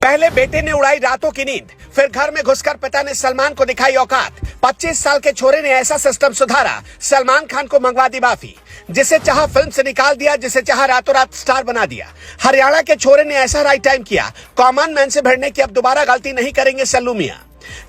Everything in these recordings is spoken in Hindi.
पहले बेटे ने उड़ाई रातों की नींद, फिर घर में घुसकर पिता ने सलमान को दिखाई औकात। 25 साल के छोरे ने ऐसा सिस्टम सुधारा, सलमान खान को मंगवा दी माफी। जिसे चाहा फिल्म से निकाल दिया, जिसे चाहा रातों रात स्टार बना दिया। हरियाणा के छोरे ने ऐसा राइट टाइम किया, कॉमन मैन से भिड़ने की अब दोबारा गलती नहीं करेंगे सल्लू मियां।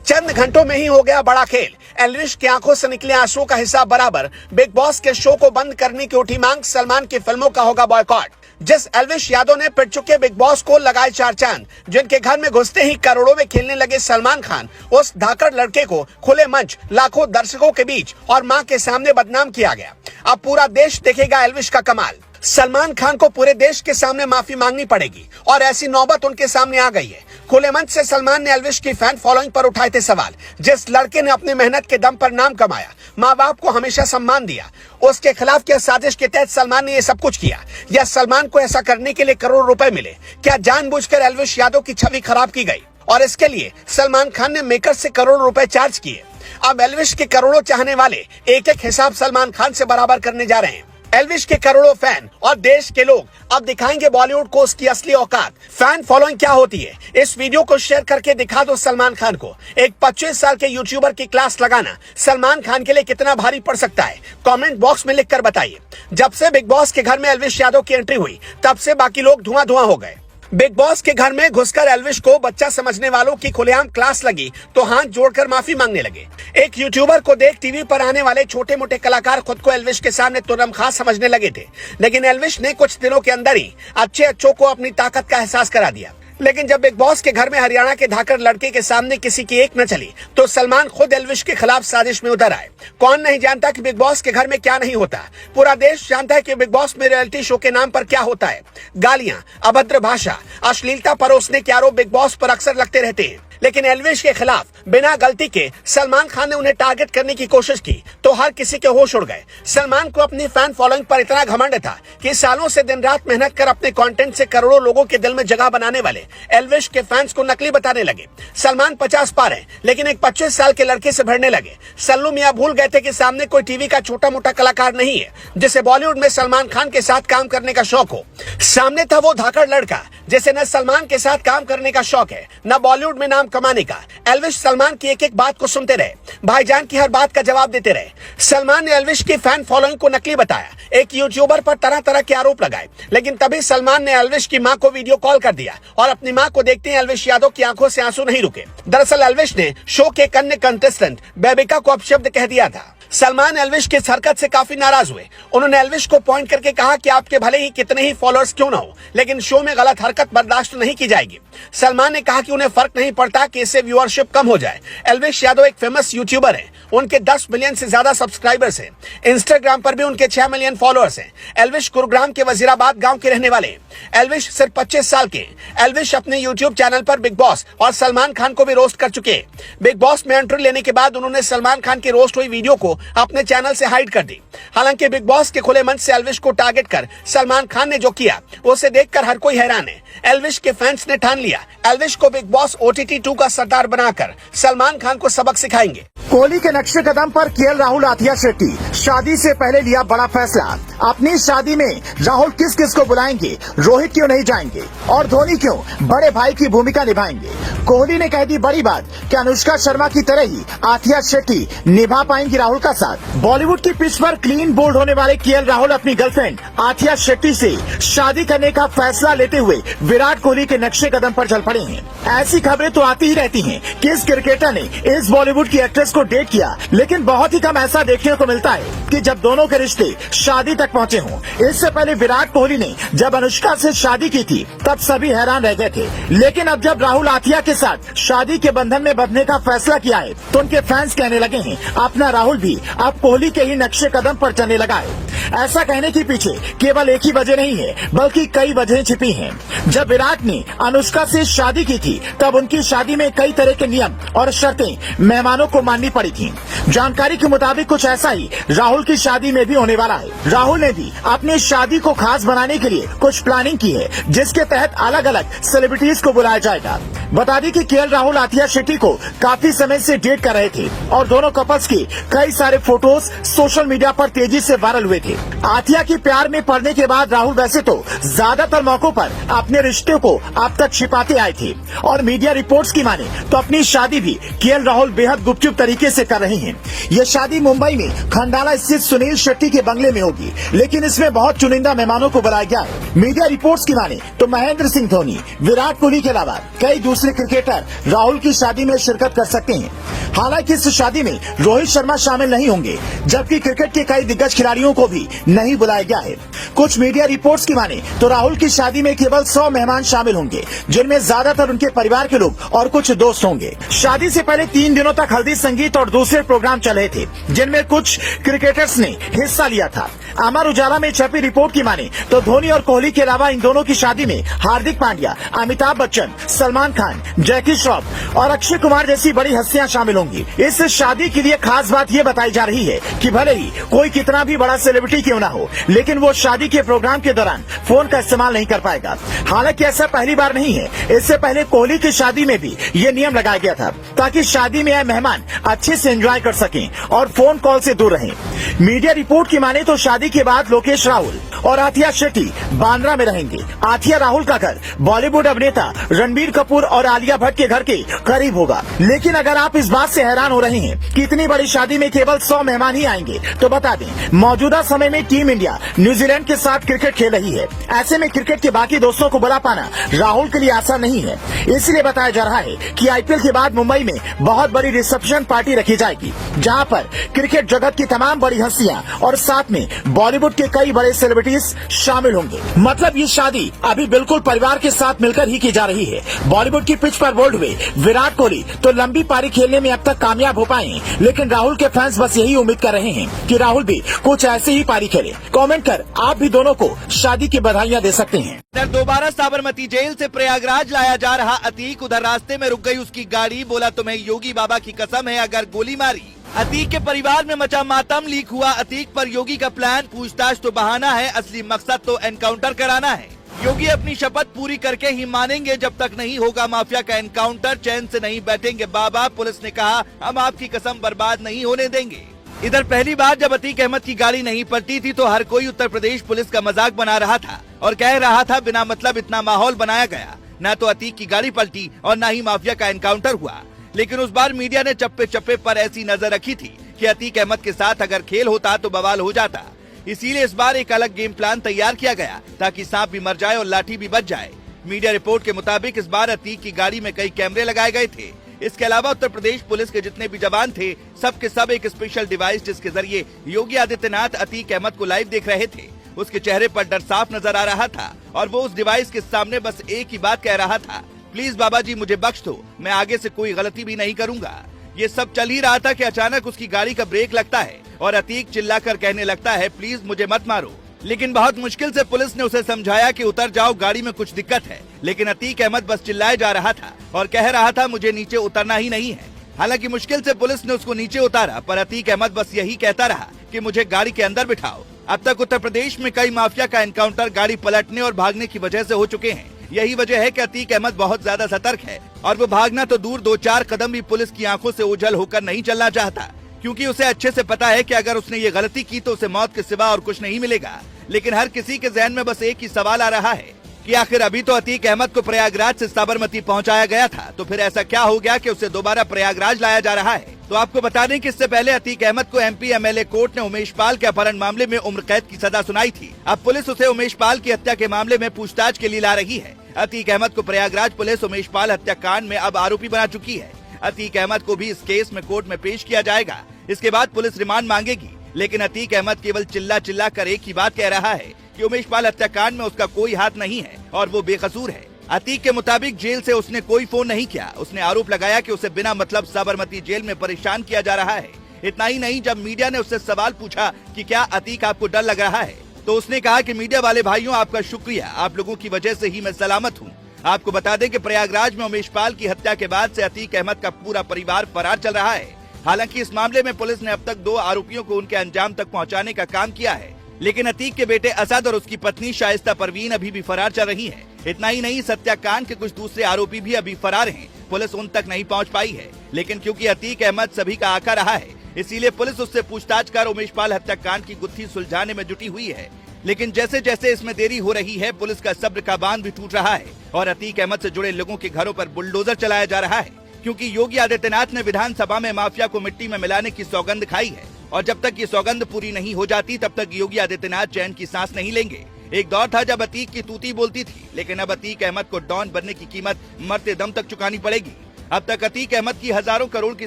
चंद घंटों में ही हो गया बड़ा खेल। एल्विश की आंखों से निकले आंसुओं का हिसाब बराबर। बिग बॉस के शो को बंद करने की उठी मांग, सलमान की फिल्मों का होगा बॉयकॉट। जिस एल्विश यादव ने पिट चुके बिग बॉस को लगाए चार चांद, जिनके घर में घुसते ही करोड़ों में खेलने लगे सलमान खान, उस धाकड़ लड़के को खुले मंच लाखों दर्शकों के बीच और मां के सामने बदनाम किया गया। अब पूरा देश देखेगा एल्विश का कमाल। सलमान खान को पूरे देश के सामने माफी मांगनी पड़ेगी और ऐसी नौबत उनके सामने आ गई है। खुले मंच से सलमान ने एल्विश की फैन फॉलोइंग पर उठाए थे सवाल। जिस लड़के ने अपनी मेहनत के दम पर नाम कमाया, माँ बाप को हमेशा सम्मान दिया, उसके खिलाफ क्या साजिश के तहत सलमान ने ये सब कुछ किया, या सलमान को ऐसा करने के लिए करोड़ रुपए मिले? क्या जानबूझकर एल्विश यादव की छवि खराब की गई और इसके लिए सलमान खान ने मेकर से करोड़ रुपए चार्ज किए? अब एल्विश के करोड़ों चाहने वाले एक एक हिसाब सलमान खान से बराबर करने जा रहे हैं। एल्विश के करोड़ों फैन और देश के लोग अब दिखाएंगे बॉलीवुड को उसकी असली औकात। फैन फॉलोइंग क्या होती है, इस वीडियो को शेयर करके दिखा दो सलमान खान को। एक 25 साल के यूट्यूबर की क्लास लगाना सलमान खान के लिए कितना भारी पड़ सकता है, कमेंट बॉक्स में लिखकर बताइए। जब से बिग बॉस के घर में एल्विश यादव की एंट्री हुई, तब से बाकी लोग धुआं धुआं हो गए। बिग बॉस के घर में घुसकर एल्विश को बच्चा समझने वालों की खुलेआम क्लास लगी तो हाथ जोड़कर माफी मांगने लगे। एक यूट्यूबर को देख टीवी पर आने वाले छोटे मोटे कलाकार खुद को एल्विश के सामने तुरंत खास समझने लगे थे, लेकिन एल्विश ने कुछ दिनों के अंदर ही अच्छे अच्छों को अपनी ताकत का एहसास करा दिया। लेकिन जब बिग बॉस के घर में हरियाणा के धाकड़ लड़के के सामने किसी की एक न चली, तो सलमान खुद एल्विश के खिलाफ साजिश में उतर आए। कौन नहीं जानता कि बिग बॉस के घर में क्या नहीं होता। पूरा देश जानता है कि बिग बॉस में रियलिटी शो के नाम पर क्या होता है। गालियां, अभद्र भाषा, अश्लीलता परोसने के आरोप बिग बॉस पर अक्सर लगते रहते हैं। लेकिन एल्विश के खिलाफ बिना गलती के सलमान खान ने उन्हें टारगेट करने की कोशिश की तो हर किसी के होश उड़ गए। सलमान को अपनी फैन फॉलोइंग पर इतना घमंड था कि सालों से दिन रात मेहनत कर अपने कंटेंट से करोड़ों लोगों के दिल में जगह बनाने वाले एल्विश के फैंस को नकली बताने लगे। सलमान 50 पार है, लेकिन एक 25 साल के लड़के से भिड़ने लगे। सल्लू मियां भूल गए थे कि सामने कोई टीवी का छोटा मोटा कलाकार नहीं है जिसे बॉलीवुड में सलमान खान के साथ काम करने का शौक हो। सामने था वो धाकड़ लड़का जिसे न सलमान के साथ काम करने का शौक है, न बॉलीवुड में नाम कमाने का। एल्विश सलमान की एक एक बात को सुनते रहे, भाईजान की हर बात का जवाब देते रहे। सलमान ने एल्विश की फैन फॉलोइंग को नकली बताया, एक यूट्यूबर पर तरह तरह के आरोप लगाए, लेकिन तभी सलमान ने एल्विश की मां को वीडियो कॉल कर दिया और अपनी मां को देखते ही एल्विश यादव की आंखों से आंसू नहीं रुके। दरअसल एल्विश ने शो के अन्य कंटेस्टेंट बेबिका को अपशब्द कह दिया था। सलमान एल्विश की इस हरकत से काफी नाराज हुए। उन्होंने एल्विश को पॉइंट करके कहा कि आपके भले ही कितने ही फॉलोअर्स क्यों ना हो, लेकिन शो में गलत हरकत बर्दाश्त नहीं की जाएगी। सलमान ने कहा कि उन्हें फर्क नहीं पड़ता कि इससे व्यूअरशिप कम हो जाए। एल्विश यादव एक फेमस यूट्यूबर है, उनके 10 मिलियन से ज्यादा सब्सक्राइबर्स हैं। इंस्टाग्राम पर भी उनके 6 मिलियन फॉलोअर्स हैं। एल्विश गुरुग्राम के वजीराबाद गांव के रहने वाले हैं। एल्विश सिर्फ 25 साल के। एल्विश अपने यूट्यूब चैनल पर बिग बॉस और सलमान खान को भी रोस्ट कर चुके हैं। बिग बॉस में एंट्री लेने के बाद उन्होंने सलमान खान की रोस्ट हुई वीडियो को अपने चैनल से हाइड कर दी। हालांकि बिग बॉस के खुले मंच से एल्विश को टारगेट कर सलमान खान ने जो किया, उसे देखकर हर कोई हैरान है। एल्विश के फैंस ने ठान लिया, एल्विश को बिग बॉस OTT 2 का सरदार बनाकर सलमान खान को सबक सिखाएंगे। कोहली के नक्शे कदम पर केएल राहुल आथिया शेट्टी शादी से पहले लिया बड़ा फैसला। अपनी शादी में राहुल किस किस को बुलाएंगे, रोहित क्यों नहीं जाएंगे और धोनी क्यों बड़े भाई की भूमिका निभाएंगे। कोहली ने कह दी बड़ी बात कि अनुष्का शर्मा की तरह ही आथिया शेट्टी निभा पाएंगी राहुल का साथ। बॉलीवुड की पिच पर क्लीन बोल्ड होने वाले केएल राहुल अपनी गर्लफ्रेंड आथिया शेट्टी से शादी करने का फैसला लेते हुए विराट कोहली के नक्शे कदम पर चल पड़े हैं। ऐसी खबरें तो आती ही रहती हैं कि इस क्रिकेटर ने इस बॉलीवुड की एक्ट्रेस को डेट किया, लेकिन बहुत ही कम ऐसा देखने को मिलता है कि जब दोनों के रिश्ते शादी तक पहुंचे हों। इससे पहले विराट कोहली ने जब अनुष्का से शादी की थी, तब सभी हैरान रह गए थे, लेकिन अब जब राहुल आथिया के साथ शादी के बंधन में बंधने का फैसला किया है, तो उनके फैंस कहने लगे हैं अपना राहुल भी अब कोहली के ही नक्शे कदम पर चलने लगा है। ऐसा कहने के पीछे केवल एक ही वजह नहीं है, बल्कि कई वजहें छिपी हैं। जब विराट ने अनुष्का से शादी की थी, तब उनकी शादी में कई तरह के नियम और शर्तें मेहमानों को माननी पड़ी थी। जानकारी के मुताबिक कुछ ऐसा ही राहुल की शादी में भी होने वाला है। राहुल ने भी अपनी शादी को खास बनाने के लिए कुछ प्लानिंग की है, जिसके तहत अलग अलग सेलिब्रिटीज को बुलाया जाएगा। बता दें कि केएल राहुल आथिया शेट्टी को काफी समय से डेट कर रहे थे और दोनों कपल्स के कई सारे फोटोज सोशल मीडिया पर तेजी से वायरल हुए थे। आथिया की प्यार में पड़ने के बाद राहुल वैसे तो ज्यादातर मौकों पर अपने रिश्ते को अब तक छिपाते आए थे और मीडिया रिपोर्ट्स की माने तो अपनी शादी भी केएल राहुल बेहद गुपचुप तरीके से कर रहे हैं। ये शादी मुंबई में खंडाला स्थित सुनील शेट्टी के बंगले में होगी, लेकिन इसमें बहुत चुनिंदा मेहमानों को बुलाया गया है। मीडिया रिपोर्ट्स की माने तो महेंद्र सिंह धोनी, विराट कोहली के अलावा कई दूसरे क्रिकेटर राहुल की शादी में शिरकत कर सकते हैं। हालांकि इस शादी में रोहित शर्मा शामिल नहीं होंगे, जबकि क्रिकेट के कई दिग्गज खिलाड़ियों को भी नहीं बुलाया गया है। कुछ मीडिया रिपोर्ट्स की माने तो राहुल की शादी में केवल 100 मेहमान शामिल होंगे, जिनमें ज्यादातर उनके परिवार के लोग और कुछ दोस्त होंगे। शादी से पहले 3 दिनों तक हल्दी संगीत और दूसरे प्रोग्राम चल रहे थे, जिनमें कुछ क्रिकेटर्स ने हिस्सा लिया था। अमर उजाला में छपी रिपोर्ट की माने तो धोनी और कोहली के अलावा इन दोनों की शादी में हार्दिक पांड्या, अमिताभ बच्चन, सलमान खान, जैकी श्रॉफ और अक्षय कुमार जैसी बड़ी हस्तियां शामिल होंगी। इस शादी के लिए खास बात ये बताई जा रही है कि भले ही कोई कितना भी बड़ा सेलिब्रिटी क्यों ना हो, लेकिन वो शादी के प्रोग्राम के दौरान फोन का इस्तेमाल नहीं कर पाएगा। हालांकि ऐसा पहली बार नहीं है, इससे पहले कोहली की शादी में भी ये नियम लगाया गया था ताकि शादी में आए मेहमान अच्छे से एंजॉय कर सकें और फोन कॉल से दूर रहें। मीडिया रिपोर्ट की माने तो शादी के बाद लोकेश राहुल और आथिया शेट्टी बांद्रा में रहेंगे। आथिया राहुल का घर बॉलीवुड अभिनेता रणबीर कपूर और आलिया भट्ट के घर के करीब होगा। लेकिन अगर आप इस बात से हैरान हो रहे हैं कि इतनी बड़ी शादी में केवल 100 मेहमान ही आएंगे, तो बता दें मौजूदा समय में टीम इंडिया न्यूजीलैंड के साथ क्रिकेट खेल रही है। ऐसे में क्रिकेट के बाकी दोस्तों को बुला पाना राहुल के लिए आसान नहीं है। इसलिए बताया जा रहा है कि आईपीएल के बाद मुंबई में बहुत बड़ी रिसेप्शन पार्टी रखी जाएगी, जहां पर क्रिकेट जगत की तमाम बड़ी हस्तियां और साथ में बॉलीवुड के कई बड़े सेलिब्रिटीज शामिल होंगे। मतलब ये शादी अभी बिल्कुल परिवार के साथ मिलकर ही की जा रही है। बॉलीवुड की पिच पर बोल्ड हुए विराट कोहली तो लंबी पारी खेलने में अब तक कामयाब हो पाए, लेकिन राहुल के फैंस बस यही उम्मीद कर रहे हैं कि राहुल भी कुछ ऐसे ही पारी खेले। कमेंट कर आप भी दोनों को शादी की बधाइयां दे सकते हैं। इधर दोबारा साबरमती जेल से प्रयागराज लाया जा रहा अतीक, उधर रास्ते में रुक गई उसकी गाड़ी, बोला तुम्हें योगी बाबा की कसम है अगर गोली मारी। अतीक के परिवार में मचा मातम, लीक हुआ अतीक पर योगी का प्लान, पूछताछ तो बहाना है, असली मकसद तो एनकाउंटर कराना है। योगी अपनी शपथ पूरी करके ही मानेंगे, जब तक नहीं होगा माफिया का एनकाउंटर चैन से नहीं बैठेंगे बाबा। पुलिस ने कहा हम आपकी कसम बर्बाद नहीं होने देंगे। इधर पहली बार जब अतीक अहमद की गाड़ी नहीं पलटी थी तो हर कोई उत्तर प्रदेश पुलिस का मजाक बना रहा था और कह रहा था बिना मतलब इतना माहौल बनाया गया, न तो अतीक की गाड़ी पलटी और न ही माफिया का एनकाउंटर हुआ। लेकिन उस बार मीडिया ने चप्पे चप्पे पर ऐसी नजर रखी थी कि अतीक अहमद के साथ अगर खेल होता तो बवाल हो जाता। इसीलिए इस बार एक अलग गेम प्लान तैयार किया गया ताकि सांप भी मर जाए और लाठी भी बच जाए। मीडिया रिपोर्ट के मुताबिक इस बार अतीक की गाड़ी में कई कैमरे लगाए गए थे। इसके अलावा उत्तर प्रदेश पुलिस के जितने भी जवान थे सब के सब एक स्पेशल डिवाइस जिसके जरिए योगी आदित्यनाथ अतीक अहमद को लाइव देख रहे थे। उसके चेहरे पर डर साफ नजर आ रहा था और वो उस डिवाइस के सामने बस एक ही बात कह रहा था, प्लीज बाबा जी मुझे बख्श दो, मैं आगे से कोई गलती भी नहीं करूंगा। ये सब चल ही रहा था कि अचानक उसकी गाड़ी का ब्रेक लगता है और अतीक चिल्लाकर कहने लगता है प्लीज मुझे मत मारो। लेकिन बहुत मुश्किल से पुलिस ने उसे समझाया कि उतर जाओ, गाड़ी में कुछ दिक्कत है। लेकिन अतीक अहमद बस चिल्लाए जा रहा था और कह रहा था मुझे नीचे उतरना ही नहीं है। हालांकि मुश्किल से पुलिस ने उसको नीचे उतारा, पर अतीक अहमद बस यही कहता रहा कि मुझे गाड़ी के अंदर बिठाओ। अब तक उत्तर प्रदेश में कई माफिया का एनकाउंटर गाड़ी पलटने और भागने की वजह से हो चुके हैं। यही वजह है कि अतीक अहमद बहुत ज्यादा सतर्क है और वो भागना तो दूर 2-4 कदम भी पुलिस की आंखों से ओझल होकर नहीं चलना चाहता, क्योंकि उसे अच्छे से पता है कि अगर उसने ये गलती की तो उसे मौत के सिवा और कुछ नहीं मिलेगा। लेकिन हर किसी के जहन में बस एक ही सवाल आ रहा है कि आखिर अभी तो अतीक अहमद को प्रयागराज से साबरमती पहुंचाया गया था, तो फिर ऐसा क्या हो गया कि उसे दोबारा प्रयागराज लाया जा रहा है। तो आपको बता दें कि इससे पहले अतीक अहमद को एमपी एमएलए कोर्ट ने उमेश पाल के अपहरण मामले में उम्र कैद की सजा सुनाई थी। अब पुलिस उसे उमेश पाल की हत्या के मामले में पूछताछ के लिए ला रही है। अतीक अहमद को प्रयागराज पुलिस उमेश पाल हत्याकांड में अब आरोपी बना चुकी है। अतीक अहमद को भी इस केस में कोर्ट में पेश किया जाएगा। इसके बाद पुलिस रिमांड मांगेगी। लेकिन अतीक अहमद केवल चिल्ला कर एक ही बात कह रहा है कि उमेश पाल हत्याकांड में उसका कोई हाथ नहीं है और वो बेकसूर है। अतीक के मुताबिक जेल से उसने कोई फोन नहीं किया। उसने आरोप लगाया कि उसे बिना मतलब साबरमती जेल में परेशान किया जा रहा है। इतना ही नहीं, जब मीडिया ने उससे सवाल पूछा कि क्या अतीक आपको डर लग रहा है, तो उसने कहा कि मीडिया वाले भाइयों आपका शुक्रिया, आप लोगों की वजह से ही मैं सलामत हूँ। आपको बता दें कि प्रयागराज में उमेश पाल की हत्या के बाद से अतीक अहमद का पूरा परिवार फरार चल रहा है। हालांकि इस मामले में पुलिस ने अब तक 2 आरोपियों को उनके अंजाम तक पहुंचाने का काम किया है, लेकिन अतीक के बेटे असद और उसकी पत्नी शाइस्ता परवीन अभी भी फरार चल रही है। इतना ही नहीं, सत्याकांड के कुछ दूसरे आरोपी भी अभी फरार हैं। पुलिस उन तक नहीं पहुंच पाई है, लेकिन क्योंकि अतीक अहमद सभी का आका रहा है, इसीलिए पुलिस उससे पूछताछ कर उमेशपाल हत्याकांड की गुत्थी सुलझाने में जुटी हुई है। लेकिन जैसे जैसे इसमें देरी हो रही है, पुलिस का सब्र का बांध भी टूट रहा है और अतीक अहमद से जुड़े लोगों के घरों पर बुलडोजर चलाया जा रहा है, क्योंकि योगी आदित्यनाथ ने विधानसभा में माफिया को मिट्टी में मिलाने की सौगंध खाई है और जब तक ये सौगंध पूरी नहीं हो जाती तब तक योगी आदित्यनाथ चैन की सांस नहीं लेंगे। एक दौर था जब अतीक की तूती बोलती थी, लेकिन अब अतीक अहमद को डॉन बनने की कीमत मरते दम तक चुकानी पड़ेगी। अब तक अतीक अहमद की हजारों करोड़ की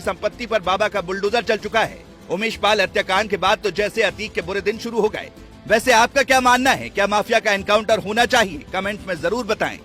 संपत्ति पर बाबा का बुलडोजर चल चुका है। उमेशपाल हत्याकांड के बाद तो जैसे अतीक के बुरे दिन शुरू हो गए। वैसे आपका क्या मानना है? क्या माफिया का एनकाउंटर होना चाहिए? कमेंट में जरूर बताएं।